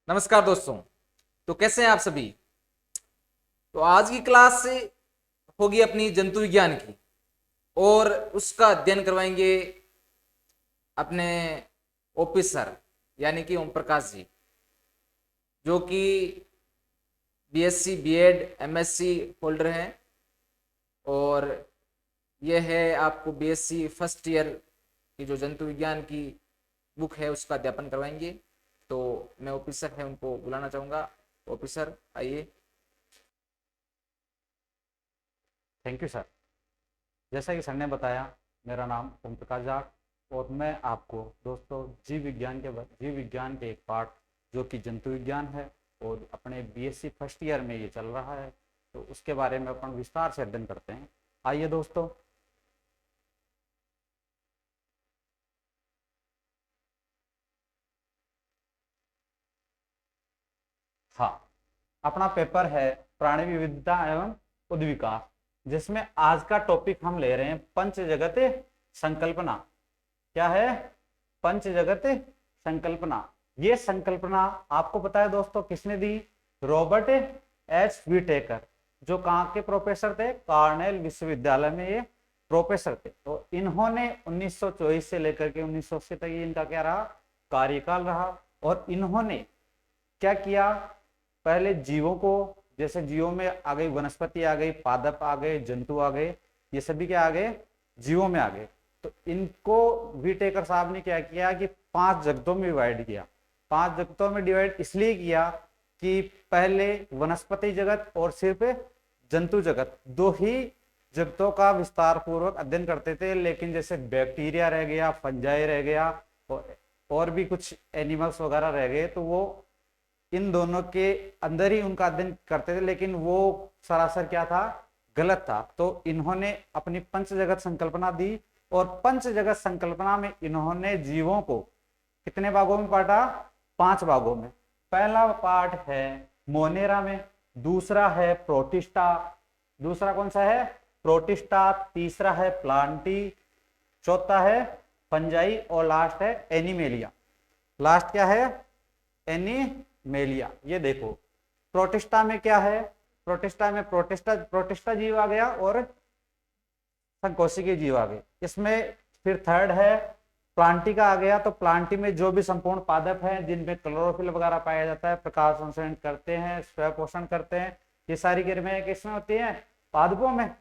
नमस्कार दोस्तों। तो कैसे हैं आप सभी। तो आज की क्लास से होगी अपनी जंतु विज्ञान की और उसका अध्ययन करवाएंगे अपने ऑफिसर यानी कि ओम प्रकाश जी, जो कि बीएससी बीएड एमएससी होल्डर हैं। और यह है आपको बीएससी फर्स्ट ईयर की जो जंतु विज्ञान की बुक है उसका अध्यापन करवाएंगे। तो मैं ऑफिसर है उनको बुलाना चाहूँगा। ऑफिसर आइए। Thank you sir. जैसा कि सर ने बताया, मेरा नाम ओम प्रकाश जाट और मैं आपको दोस्तों जीव विज्ञान के एक पार्ट जो कि जंतु विज्ञान है और अपने बीएससी फर्स्ट ईयर में ये चल रहा है, तो उसके बारे में अपन विस्तार से अध्ययन करते हैं। आइए दोस्तों। हाँ, अपना पेपर है प्राणी विविधता एवं उद्विकास, जिसमें आज का टॉपिक हम ले रहे हैं पंच जगत संकल्पना। क्या है? पंच जगत संकल्पना। ये संकल्पना आपको पता है दोस्तों किसने दी? रॉबर्ट एच विटेकर, जो कहाँ के प्रोफेसर थे? कॉर्नेल विश्वविद्यालय में ये प्रोफेसर थे। तो इन्होंने 1924 से लेकर के 1980 तक इनका क्या रहा? कार्यकाल रहा। और इन्होंने क्या किया? पहले जीवों को, जैसे जीवों में आ गई वनस्पति, आ गई पादप, आ गए जंतु, आ गए, ये सभी क्या आ गए? जीवों में आ गए। तो इनको वीटेकर साहब ने क्या किया कि 5 जगतों में डिवाइड किया। 5 जगतों में डिवाइड इसलिए किया कि पहले वनस्पति जगत और सिर्फ जंतु जगत, दो ही जगतों का विस्तार पूर्वक अध्ययन करते थे। लेकिन जैसे बैक्टीरिया रह गया, फंजाई रह गया और भी कुछ एनिमल्स वगैरह रह गए, तो वो इन दोनों के अंदर ही उनका अध्ययन करते थे। लेकिन वो सरासर क्या था? गलत था। तो इन्होंने अपनी पंच जगत संकल्पना दी और पंच जगत संकल्पना में इन्होंने जीवों को कितने भागों में बांटा? 5 भागों में। पहला पार्ट है मोनेरा में, दूसरा है प्रोटिस्टा, दूसरा कौन सा है? प्रोटिस्टा, तीसरा है प्लांटी, चौथा है फंजाई और लास्ट है एनिमेलिया। लास्ट क्या है? एनिमेलिया। ये देखो प्रोटिस्टा में क्या है? प्रोटिस्टा में प्रोटिस्टा जीव आ गया और संकोशिकीय जीव आ गए। इसमें फिर थर्ड है प्लांटी का आ गया। तो प्लांटी में जो भी संपूर्ण पादप हैं जिनमें क्लोरोफिल वगैरह पाया जाता है, प्रकाश संश्लेषण करते हैं, स्व पोषण करते हैं, ये सारी क्रियाएं किसमें होती हैं? पादपों में।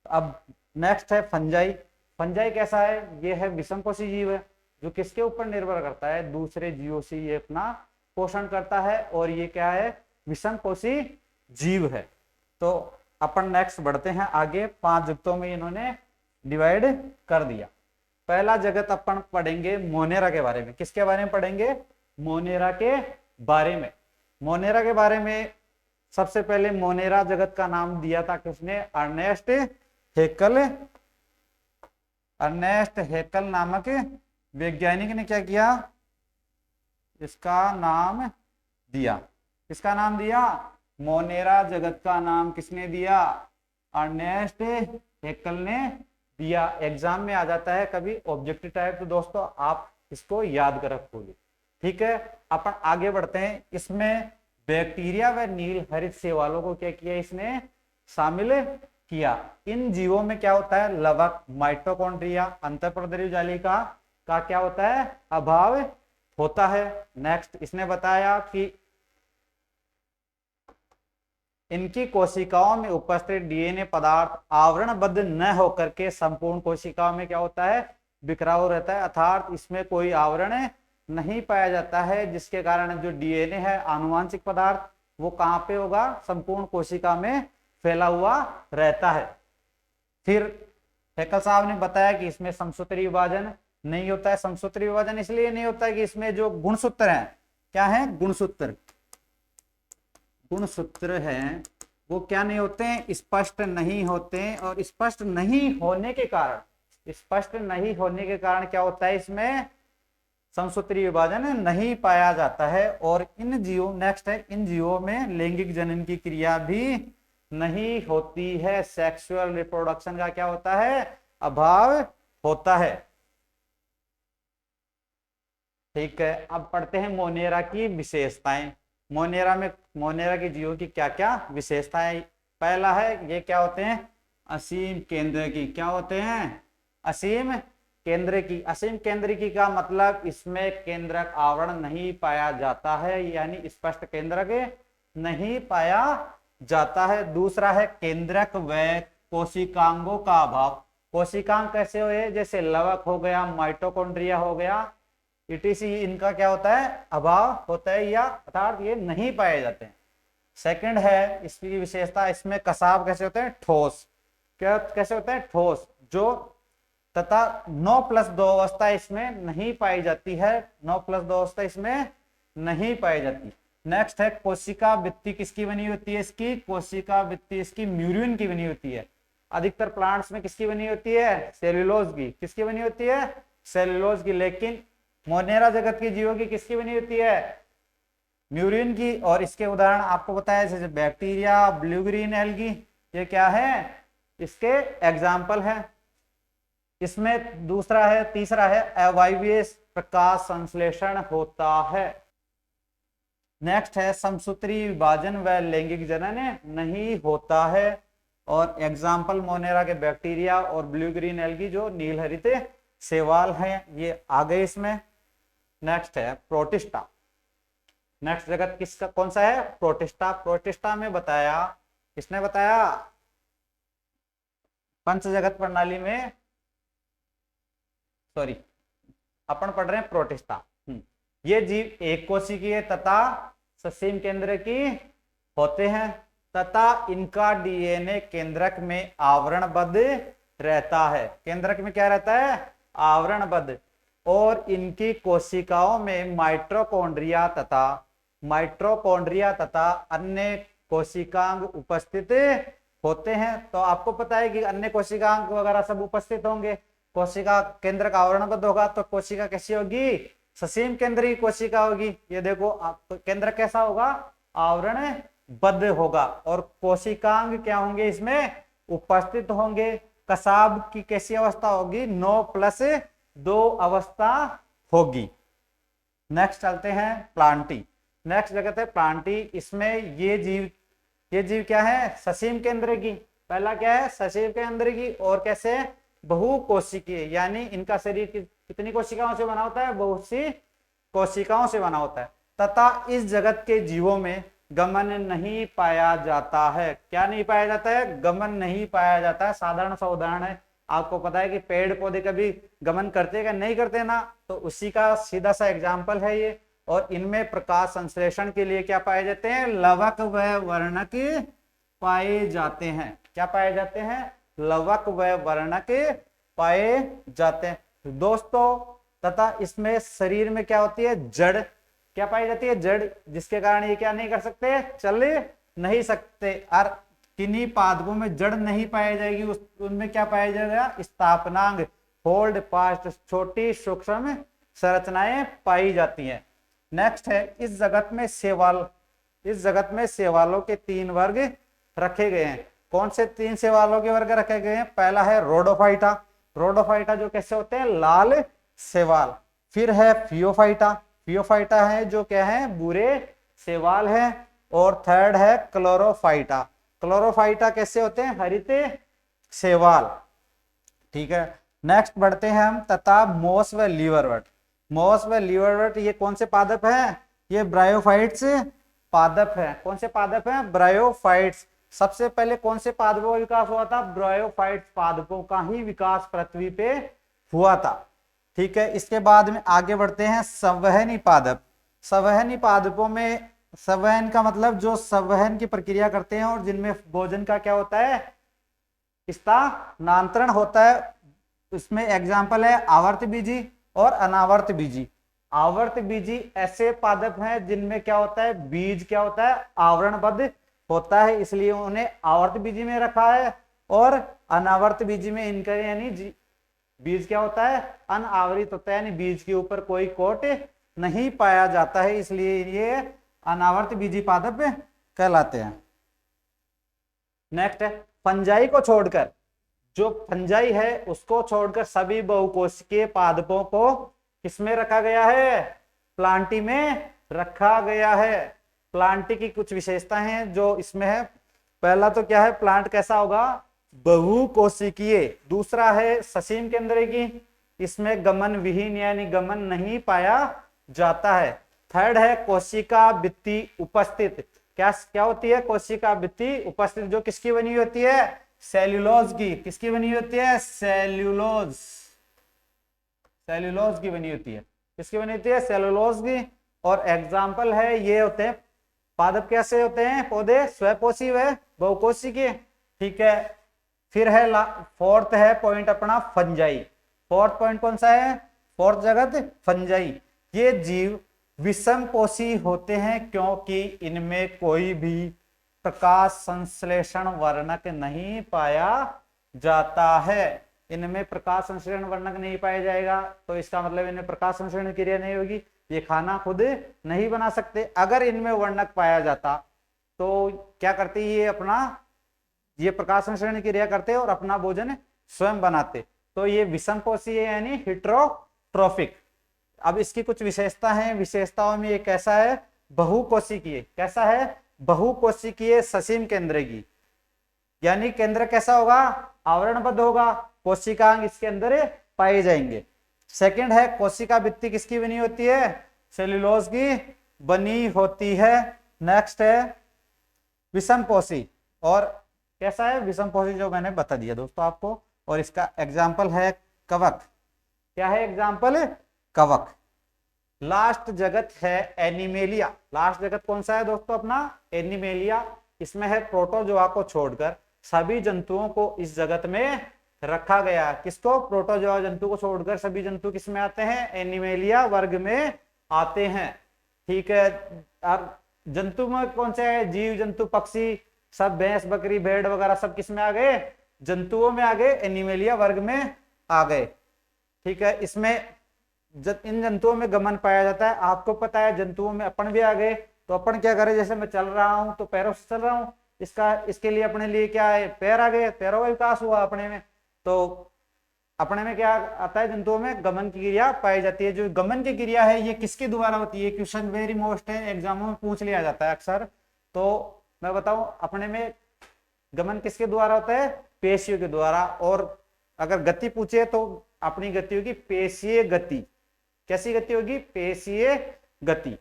अब नेक्स्ट है फंजाई। फंजाई कैसा है? ये है विषमपोषी जीव है, जो किसके ऊपर निर्भर करता है? दूसरे जीवों से ये अपना पोषण करता है। और ये क्या है? विषमपोषी जीव है। तो अपन नेक्स्ट बढ़ते हैं आगे। 5 जगतों में इन्होंने डिवाइड कर दिया। पहला जगत अपन पढ़ेंगे मोनेरा के बारे में। किसके बारे में पढ़ेंगे? मोनेरा के बारे में। मोनेरा के बारे में सबसे पहले मोनेरा जगत का नाम दिया था किसने? Ernest Haeckel. अर्नेस्ट हेकल नामक वैज्ञानिक ने क्या किया? इसका नाम दिया। किसका नाम दिया? मोनेरा जगत का नाम किसने दिया? अर्नेस्ट हेकल ने दिया। एग्जाम में आ जाता है कभी ऑब्जेक्टिव टाइप, तो दोस्तों आप इसको याद कर रखोगे। ठीक है, अपन आगे बढ़ते हैं। इसमें बैक्टीरिया व नील हरित शैवालों को क्या किया? इसने शामिल किया। इन जीवों में क्या होता है? लवक, माइटोकॉन्ड्रिया, अंतःप्रद्रव्य जालिका का क्या होता है? अभाव होता है। नेक्स्ट इसने बताया कि इनकी कोशिकाओं में उपस्थित डीएनए पदार्थ आवरणबद्ध न होकर के संपूर्ण कोशिकाओं में क्या होता है? बिखरा हुआ रहता है, अर्थात इसमें कोई आवरण नहीं पाया जाता है, जिसके कारण जो डीएनए है, आनुवांशिक पदार्थ, वो कहां पे होगा? संपूर्ण कोशिका में फैला हुआ रहता है। फिर हेकल साहब ने बताया कि इसमें समसूत्री विभाजन नहीं होता है। समसूत्री विभाजन इसलिए नहीं होता है कि इसमें जो गुणसूत्र हैं, क्या है? गुणसूत्र, गुणसूत्र हैं, वो क्या नहीं होते हैं? स्पष्ट नहीं होते हैं। और स्पष्ट नहीं होने के कारण, स्पष्ट नहीं होने के कारण क्या होता है? इसमें समसूत्री विभाजन नहीं पाया जाता है। और इन जीवों, नेक्स्ट है, इन जीवों में लैंगिक जनन की क्रिया भी नहीं होती है। सेक्सुअल रिप्रोडक्शन का क्या होता है? अभाव होता है। ठीक है, अब पढ़ते हैं मोनेरा की विशेषताएं। मोनेरा के जीवों की क्या क्या विशेषताएं। पहला है, ये क्या होते हैं, असीम केंद्र की। क्या होते हैं, असीम केंद्र की। असीम केंद्र की का मतलब इसमें केंद्रक आवरण नहीं पाया जाता है, यानी स्पष्ट केंद्रक नहीं पाया जाता है। दूसरा है केंद्रक व कोशिकांगों का अभाव। कोशिकांग कैसे हुए, जैसे लवक हो गया, माइटोकॉन्ड्रिया हो गया, ईटीसी, इनका क्या होता है, अभाव होता है, या अर्थात ये नहीं पाए जाते हैं। सेकंड है इसकी विशेषता, इसमें कसाव कैसे होते हैं, ठोस। क्या कैसे होते हैं, ठोस। जो तथा 9+2 अवस्था इसमें नहीं पाई जाती है, 9+2 अवस्था इसमें नहीं पाई जाती। नेक्स्ट है कोशिका भित्ति किसकी बनी होती है, इसकी कोशिका भित्ति इसकी म्यूरिन की बनी होती है। अधिकतर प्लांट्स में किसकी बनी होती है, सेल्यूलोज की। किसकी बनी होती है, सेल्यूलोज की। लेकिन मोनेरा जगत के जीवों की किसकी बनी होती है, म्यूरिन की। और इसके उदाहरण आपको बताया, जैसे बैक्टीरिया, ब्लू ग्रीन एल्गी, ये क्या है, इसके एग्जाम्पल है। इसमें दूसरा है, तीसरा है अवायवीय प्रकाश संश्लेषण होता है। नेक्स्ट है समसूत्री विभाजन व लैंगिक जनन नहीं होता है। और एग्जाम्पल मोनेरा के बैक्टीरिया और ब्लू ग्रीन एल्गी जो नीलहरित शैवाल हैं, ये आ गए इसमें। नेक्स्ट है प्रोटिस्टा। नेक्स्ट जगत किसका कौन सा है, प्रोटिस्टा। प्रोटिस्टा में बताया, किसने बताया, पंच जगत प्रणाली में, सॉरी अपन पढ़ रहे हैं प्रोटिस्टा। ये जीव एक कोशिकीय तथा ससीम केंद्र की होते हैं तथा इनका डीएनए केंद्रक में आवरणबद्ध रहता है। केंद्रक में क्या रहता है, आवरणबद्ध। और इनकी कोशिकाओं में माइटोकॉन्ड्रिया तथा अन्य कोशिकांग उपस्थित होते हैं। तो आपको पता है कि अन्य कोशिकांग वगैरह सब उपस्थित होंगे। कोशिका केंद्रक आवरणबद्ध होगा तो कोशिका कैसी होगी, ससीम केंद्रीय कोशिका होगी। ये देखो केंद्र कैसा होगा, आवरणबद्ध होगा। और कोशिकांग क्या होंगे, इसमें उपस्थित होंगे। कसाब की कैसी अवस्था होगी, 9+2 अवस्था होगी। नेक्स्ट चलते हैं प्लांटी। नेक्स्ट जगत है प्लांटी। इसमें ये जीव क्या है, ससीम केंद्र की। पहला क्या है, ससीम केंद्र की। और कैसे, बहुकोशिकीय, यानी इनका शरीर कितनी कोशिकाओं से बना होता है, बहुत सी कोशिकाओं से बना होता है। तथा इस जगत के जीवों में गमन नहीं पाया जाता है। क्या नहीं पाया जाता है, गमन नहीं पाया जाता है। साधारण सा उदाहरण है, आपको पता है कि पेड़ पौधे कभी गमन करते क्या नहीं करते ना, तो उसी का सीधा सा एग्जाम्पल है ये। और इनमें प्रकाश संश्लेषण के लिए क्या पाए जाते हैं, लवक व वर्णक पाए जाते हैं। क्या पाए जाते हैं, लवक व वर्णक पाए जाते हैं दोस्तों। तथा इसमें शरीर में क्या होती है, जड़ क्या पाई जाती है, जड़, जिसके कारण ये क्या नहीं कर सकते, चल नहीं सकते। और किन्हीं पादपों में जड़ नहीं पाई जाएगी, उनमें क्या पाया जाएगा, स्थापनांग, होल्ड फास्ट, छोटी सूक्ष्म संरचनाएं पाई जाती हैं। नेक्स्ट है इस जगत में शैवालों के 3 वर्ग रखे गए हैं। कौन से 3 शैवालों के वर्ग रखे गए हैं, पहला है रोडोफाइटा। रोडोफाइटा जो कैसे होते हैं, लाल शैवाल। फिर है फियोफाइटा है जो क्या है, भूरे शैवाल है। और थर्ड है क्लोरोफाइटा। क्लोरोफाइटा कैसे होते हैं, हरित शैवाल। ठीक है, नेक्स्ट बढ़ते हैं हम। तथा मोस व लीवरवर्ट ये कौन से पादप हैं, ये ब्रायोफाइट्स पादप है। कौन से पादप हैं, ब्रायोफाइट्स। सबसे पहले कौन से पादपों का विकास हुआ था, ब्रायोफाइट्स पादपों का ही विकास पृथ्वी पे हुआ था। ठीक है, इसके बाद में आगे बढ़ते हैं संवहनी पादप। संवहनी पादपों में, संवहन का मतलब जो संवहन की प्रक्रिया करते हैं और जिनमें भोजन का क्या होता है, स्थानांतरण होता है। इसमें एग्जाम्पल है आवर्त बीजी और अनावर्त बीजी। आवर्त बीजी ऐसे पादप हैं जिनमें क्या होता है, बीज क्या होता है, आवरणबद्ध होता है, इसलिए उन्हें आवर्त बीजी में रखा है। और अनावर्त बीजी में इनका यानी बीज क्या होता है, अनावृत होता है, यानी बीज के ऊपर कोई कोट नहीं पाया जाता है, इसलिए ये अनावर्त बीजी पादप कहलाते हैं। नेक्स्ट है फंजाई को छोड़कर, जो फंजाई है उसको छोड़कर सभी बहुकोशिकीय पादपों को किसमें रखा गया है, प्लांटी में रखा गया है। प्लांटी की कुछ विशेषताएं हैं जो इसमें है। पहला तो क्या है, प्लांट कैसा होगा, बहुकोशिकीय। दूसरा है ससीम केंद्र की, इसमें गमन विहीन यानी गमन नहीं पाया जाता है। थर्ड है कोशिका भित्ति उपस्थित। क्या क्या होती है, कोशिका भित्ति उपस्थित, जो किसकी बनी होती है, सेल्यूलोज की। किसकी बनी होती है, सेल्यूलोज, सेल्यूलोज की बनी होती है। किसकी बनी होती है, सेल्यूलोज की। और एग्जाम्पल है ये होते हैं पादप, कैसे होते हैं पौधे, स्वपोषी व बहुकोशिकीय। ठीक है, फिर है फोर्थ है पॉइंट अपना फंजाई। फोर्थ पॉइंट कौन सा है, फोर्थ जगत फंजाई। ये जीव विषम पोषी होते हैं क्योंकि इनमें कोई भी प्रकाश संश्लेषण वर्णक नहीं पाया जाता है। इनमें प्रकाश संश्लेषण वर्णक नहीं पाया जाएगा तो इसका मतलब इनमें प्रकाश संश्लेषण क्रिया नहीं होगी, ये खाना खुद नहीं बना सकते। अगर इनमें वर्णक पाया जाता तो क्या करते, ये अपना ये प्रकाश संश्लेषण क्रिया करते और अपना भोजन स्वयं बनाते। तो ये विषम पोषी है यानी हेटेरोट्रोफिक। अब इसकी कुछ विशेषता है, विशेषताओं में ये कैसा है, बहुकोशिकीय। कैसा है, बहुकोशिकीय ससीम केंद्र की, यानी केंद्र कैसा होगा, आवरणबद्ध होगा, कोशिकांग इसके अंदर पाए जाएंगे। सेकंड है कोशिका भित्ति किसकी बनी होती है, सेल्यूलोज की बनी होती है। नेक्स्ट है विषम पोषी, और कैसा है विषम पोषी, जो मैंने बता दिया दोस्तों आपको। और इसका एग्जाम्पल है कवक। क्या है एग्जाम्पल, कवक। लास्ट जगत है एनिमेलिया। लास्ट जगत कौन सा है दोस्तों अपना, एनिमेलिया। इसमें है प्रोटोजोआ को छोड़कर सभी जंतुओं को इस जगत में रखा गया। किसको, प्रोटोजोआ जंतु को छोड़कर सभी जंतु किस में आते हैं, एनिमेलिया वर्ग में आते हैं। ठीक है, अब जंतु में कौन से है, जीव जंतु पक्षी सब, भैंस बकरी भेड़ वगैरह सब किस में आ गए, जंतुओं में आ गए, एनिमेलिया वर्ग में आ गए। ठीक है, इसमें इन जंतुओं में गमन पाया जाता है। आपको पता है जंतुओं में अपन भी आ गए, तो अपन क्या करें, जैसे मैं चल रहा हूं तो पैरों से चल रहा हूं, इसके लिए अपने लिए क्या है, पैर आ गए, पैरों का विकास हुआ अपने में। तो अपने में क्या आता है, जंतुओं में गमन की क्रिया पाई जाती है। जो गमन की क्रिया है ये किसके द्वारा होती है, क्वेश्चन वेरी मोस्ट है, एग्जामों में पूछ लिया जाता है अक्सर। तो मैं बताऊं अपने में गमन किसके द्वारा होता है, पेशियों के द्वारा। और अगर गति पूछे तो अपनी गति होगी पेशीय गति। कैसी गति होगी, पेशीय गति।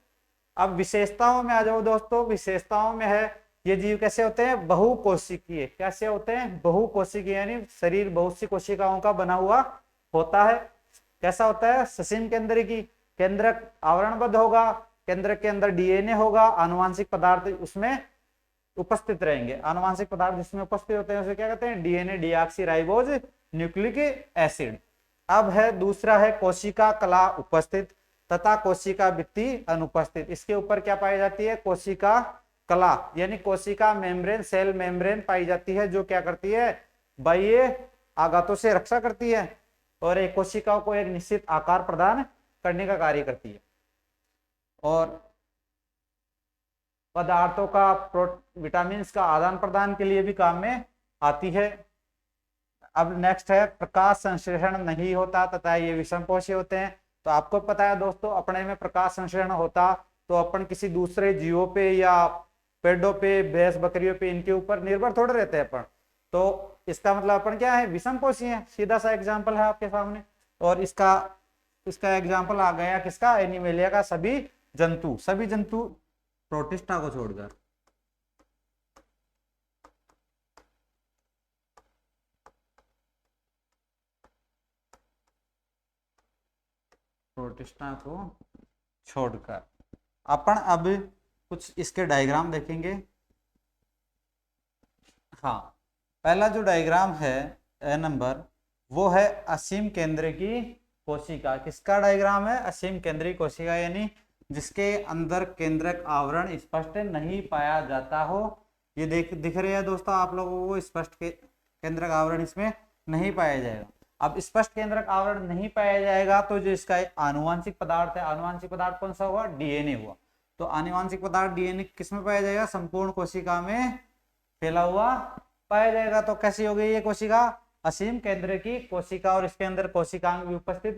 अब विशेषताओं में आ जाओ दोस्तों। विशेषताओं में है ये जीव कैसे होते हैं, बहुकोशिकीय। कैसे होते हैं, बहुकोशिकीय, यानी शरीर बहुत सी कोशिकाओं का बना हुआ होता है। कैसा होता है, ससीम केंद्र की, केंद्रक आवरणबद्ध होगा, केंद्र के अंदर डीएनए होगा, आनुवांशिक पदार्थ उसमें उपस्थित रहेंगे। आनुवांशिक पदार्थ जिसमें उपस्थित होते हैं उसे क्या कहते हैं, डीएनए डीऑक्सीराइबोज न्यूक्लिक एसिड। अब है दूसरा है कोशिका कला उपस्थित तथा कोशिका भित्ति अनुपस्थित। इसके ऊपर क्या पाई जाती है, कोशिका कला यानी कोशिका मेम्ब्रेन, सेल मेम्ब्रेन पाई जाती है, जो क्या करती है, बाह्य आघातों से रक्षा करती है और एक कोशिकाओं को एक निश्चित आकार प्रदान करने का कार्य करती है। और पदार्थों का विटामिन का आदान प्रदान के लिए भी काम में आती है। अब नेक्स्ट है प्रकाश संश्लेषण नहीं होता तथा ये विषमपोषी होते हैं। तो आपको पता है दोस्तों, अपने में प्रकाश संश्लेषण होता तो अपन किसी दूसरे जीवों पे या पेड़ों पे, भैंस बकरियों पे, इनके ऊपर निर्भर थोड़े रहते हैं अपन। तो इसका मतलब अपन क्या है, विषमपोषी है। सीधा सा एग्जाम्पल है आपके सामने। और इसका एग्जाम्पल आ गया किसका, एनिमेलिया का। सभी जंतु प्रोटिस्टा को छोड़कर। प्रोटिस्टा को छोड़कर अपन अब कुछ इसके डायग्राम देखेंगे। हाँ, पहला जो डायग्राम है नंबर, वो है असीम केंद्र की कोशिका। किसका डायग्राम है, असीम केंद्रीय कोशिका, यानी जिसके अंदर केंद्रक आवरण स्पष्ट नहीं पाया जाता हो। ये दिख रहे हैं दोस्तों आप लोगों को, स्पष्ट केंद्रक आवरण इसमें नहीं पाया जाएगा। अब स्पष्ट केंद्रक आवरण नहीं पाया जाएगा तो जो इसका आनुवांशिक पदार्थ है, आनुवांशिक पदार्थ कौन सा हुआ, डीएनए हुआ। तो आनुवांशिक पदार्थ डीएनए किसमें पाया जाएगा, संपूर्ण कोशिका में फैला हुआ पाया जाएगा। तो कैसी हो गई ये कोशिका, असीम केंद्र की कोशिका और इसके अंदर कोशिकांग भी उपस्थित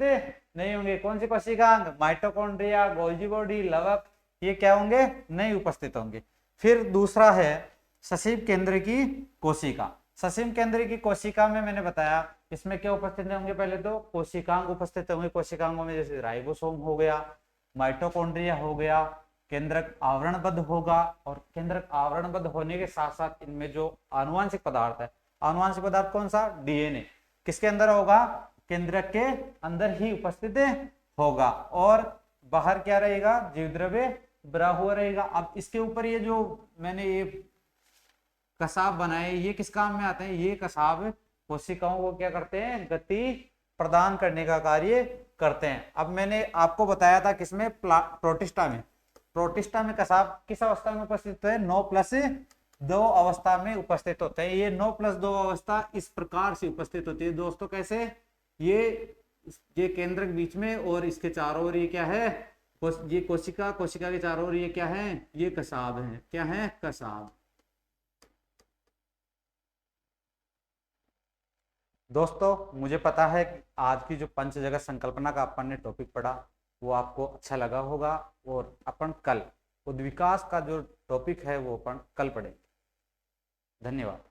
नहीं होंगे। कौन सी कोशिकांग? माइटोकॉन्ड्रिया, गोल्जी बॉडी, लवक, ये क्या होंगे? नहीं उपस्थित होंगे। फिर दूसरा है ससीम केंद्र की कोशिका। ससीम केंद्र की कोशिका में मैंने बताया इसमें क्या उपस्थित होंगे? पहले तो कोशिकांग उपस्थित होंगे। कोशिकांगों में जैसे राइबोसोम हो गया, माइटोकॉन्ड्रिया हो गया, केंद्रक आवरणबद्ध होगा, और केंद्रक आवरणबद्ध होने के साथ साथ इनमें जो आनुवांशिक पदार्थ है, आनुवांशिक पदार्थ कौन सा? डीएनए, किसके अंदर होगा? केंद्रक के अंदर ही उपस्थित होगा। और बाहर क्या रहेगा? जीवद्रव्य भरा हुआ रहेगा। अब इसके ऊपर ये जो मैंने ये कसाब बनाए, ये किस काम में आते हैं? ये कसाब कोशिकाओं को क्या करते हैं? गति प्रदान करने का कार्य करते हैं। अब मैंने आपको बताया था किसमें? प्रोटिस्टा में। प्रोटिस्टा में कसाब किस अवस्था में उपस्थित है? 9+2 अवस्था में उपस्थित होते हैं। ये 9+2 अवस्था इस प्रकार से उपस्थित होती है दोस्तों। कैसे? ये केंद्रक बीच में और इसके चारों ओर ये क्या है? ये कोशिका, कोशिका के चारों ओर ये क्या है? ये कसाब है। क्या है? कसाब। दोस्तों मुझे पता है कि आज की जो पंच जगत संकल्पना का अपन ने टॉपिक पढ़ा वो आपको अच्छा लगा होगा, और अपन कल उद्विकास का जो टॉपिक है वो अपन कल पढ़ेंगे। धन्यवाद।